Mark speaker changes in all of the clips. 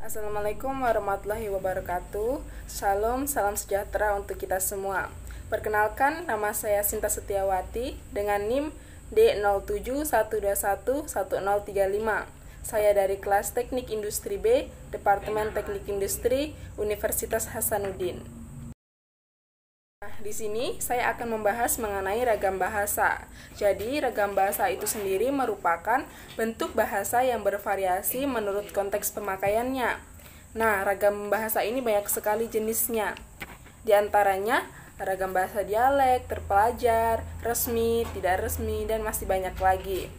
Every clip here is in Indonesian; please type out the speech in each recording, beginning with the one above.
Speaker 1: Assalamualaikum warahmatullahi wabarakatuh. Shalom, salam sejahtera untuk kita semua. Perkenalkan, nama saya Sinta Setiawati dengan NIM D0712111035. Saya dari kelas Teknik Industri B, Departemen Teknik Industri, Universitas Hasanuddin. Di sini saya akan membahas mengenai ragam bahasa. Jadi, ragam bahasa itu sendiri merupakan bentuk bahasa yang bervariasi menurut konteks pemakaiannya. Nah, ragam bahasa ini banyak sekali jenisnya. Di antaranya, ragam bahasa dialek, terpelajar, resmi, tidak resmi, dan masih banyak lagi.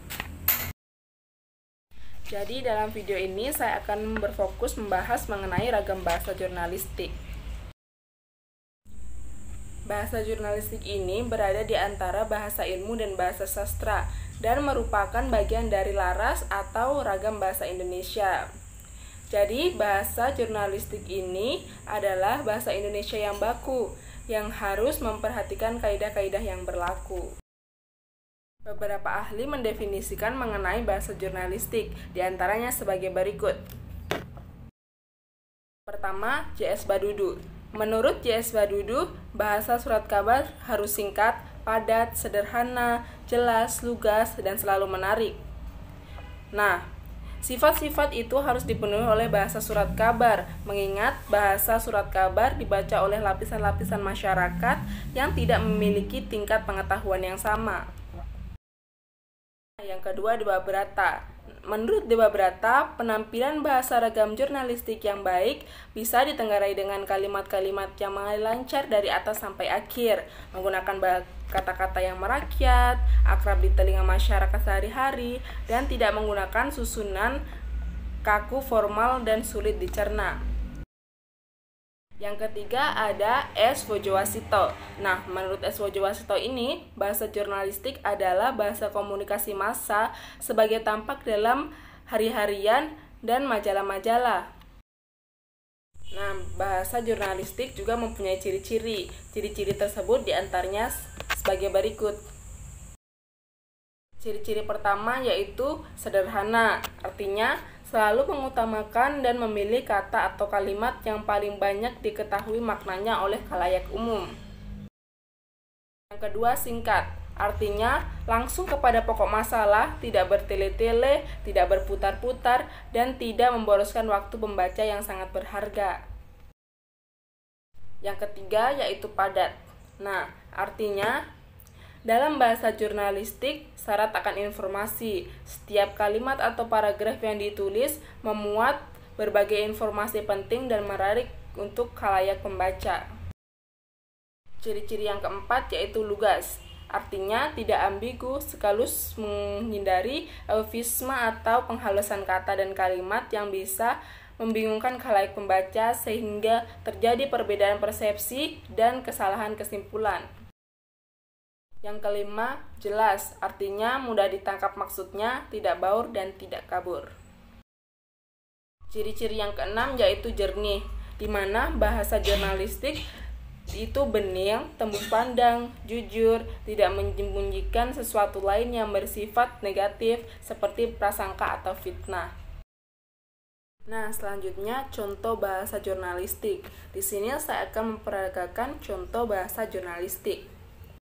Speaker 1: Jadi, dalam video ini saya akan berfokus membahas mengenai ragam bahasa jurnalistik. Bahasa jurnalistik ini berada di antara bahasa ilmu dan bahasa sastra dan merupakan bagian dari laras atau ragam bahasa Indonesia. Jadi, bahasa jurnalistik ini adalah bahasa Indonesia yang baku, yang harus memperhatikan kaidah-kaidah yang berlaku. Beberapa ahli mendefinisikan mengenai bahasa jurnalistik, di antaranya sebagai berikut. Pertama, J.S. Badudu. Menurut J.S. Badudu, bahasa surat kabar harus singkat, padat, sederhana, jelas, lugas, dan selalu menarik. Nah, sifat-sifat itu harus dipenuhi oleh bahasa surat kabar, mengingat bahasa surat kabar dibaca oleh lapisan-lapisan masyarakat yang tidak memiliki tingkat pengetahuan yang sama. Yang kedua, Dewa Brata. Menurut Dewa Brata, penampilan bahasa ragam jurnalistik yang baik bisa ditenggarai dengan kalimat-kalimat yang mengalir lancar dari atas sampai akhir, menggunakan kata-kata yang merakyat, akrab di telinga masyarakat sehari-hari, dan tidak menggunakan susunan kaku, formal, dan sulit dicerna. Yang ketiga ada S. Wojowasito. Nah, menurut S. Wojowasito ini, bahasa jurnalistik adalah bahasa komunikasi massa sebagai tampak dalam hari-harian dan majalah-majalah. Nah, bahasa jurnalistik juga mempunyai ciri-ciri. Ciri-ciri tersebut diantaranya sebagai berikut. Ciri-ciri pertama yaitu sederhana, artinya selalu mengutamakan dan memilih kata atau kalimat yang paling banyak diketahui maknanya oleh khalayak umum. Yang kedua, singkat, artinya langsung kepada pokok masalah, tidak bertele-tele, tidak berputar-putar, dan tidak memboroskan waktu pembaca yang sangat berharga. Yang ketiga yaitu padat. Nah, artinya dalam bahasa jurnalistik, syarat akan informasi. Setiap kalimat atau paragraf yang ditulis memuat berbagai informasi penting dan menarik untuk khalayak pembaca. Ciri-ciri yang keempat yaitu lugas. Artinya tidak ambigu, sekaligus menghindari eufemisme atau penghalusan kata dan kalimat yang bisa membingungkan khalayak pembaca sehingga terjadi perbedaan persepsi dan kesalahan kesimpulan. Yang kelima, jelas, artinya mudah ditangkap maksudnya, tidak baur dan tidak kabur. Ciri-ciri yang keenam yaitu jernih, di mana bahasa jurnalistik itu bening, tembus pandang, jujur, tidak menyembunyikan sesuatu lain yang bersifat negatif seperti prasangka atau fitnah. Nah, selanjutnya contoh bahasa jurnalistik. Di sini saya akan memperagakan contoh bahasa jurnalistik.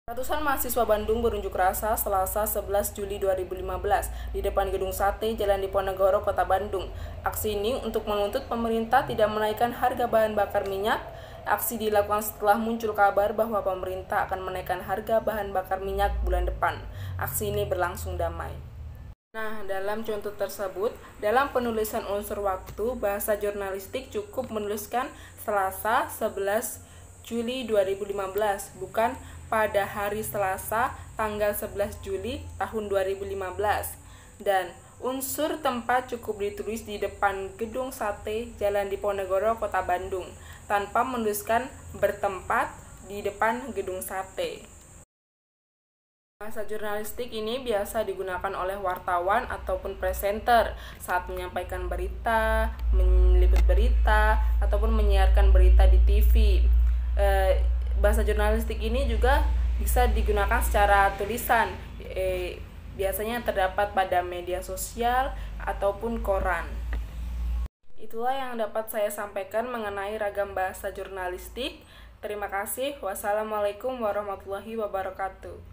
Speaker 1: Ratusan mahasiswa Bandung berunjuk rasa Selasa 11 Juli 2015 di depan Gedung Sate Jalan Diponegoro, Kota Bandung. Aksi ini untuk menuntut pemerintah tidak menaikkan harga bahan bakar minyak. Aksi dilakukan setelah muncul kabar bahwa pemerintah akan menaikkan harga bahan bakar minyak bulan depan. Aksi ini berlangsung damai. Nah, dalam contoh tersebut, dalam penulisan unsur waktu, bahasa jurnalistik cukup menuliskan Selasa 11 Juli 2015, bukan pada hari Selasa tanggal 11 Juli tahun 2015. Dan unsur tempat cukup ditulis di depan Gedung Sate Jalan Diponegoro, Kota Bandung, tanpa menuliskan bertempat di depan Gedung Sate. Bahasa jurnalistik ini biasa digunakan oleh wartawan ataupun presenter saat menyampaikan berita, meliput berita, ataupun menyiarkan berita di TV. Bahasa jurnalistik ini juga bisa digunakan secara tulisan, biasanya terdapat pada media sosial ataupun koran. Itu itulah yang dapat saya sampaikan mengenai ragam bahasa jurnalistik. Terima kasih. Wassalamualaikum warahmatullahi wabarakatuh.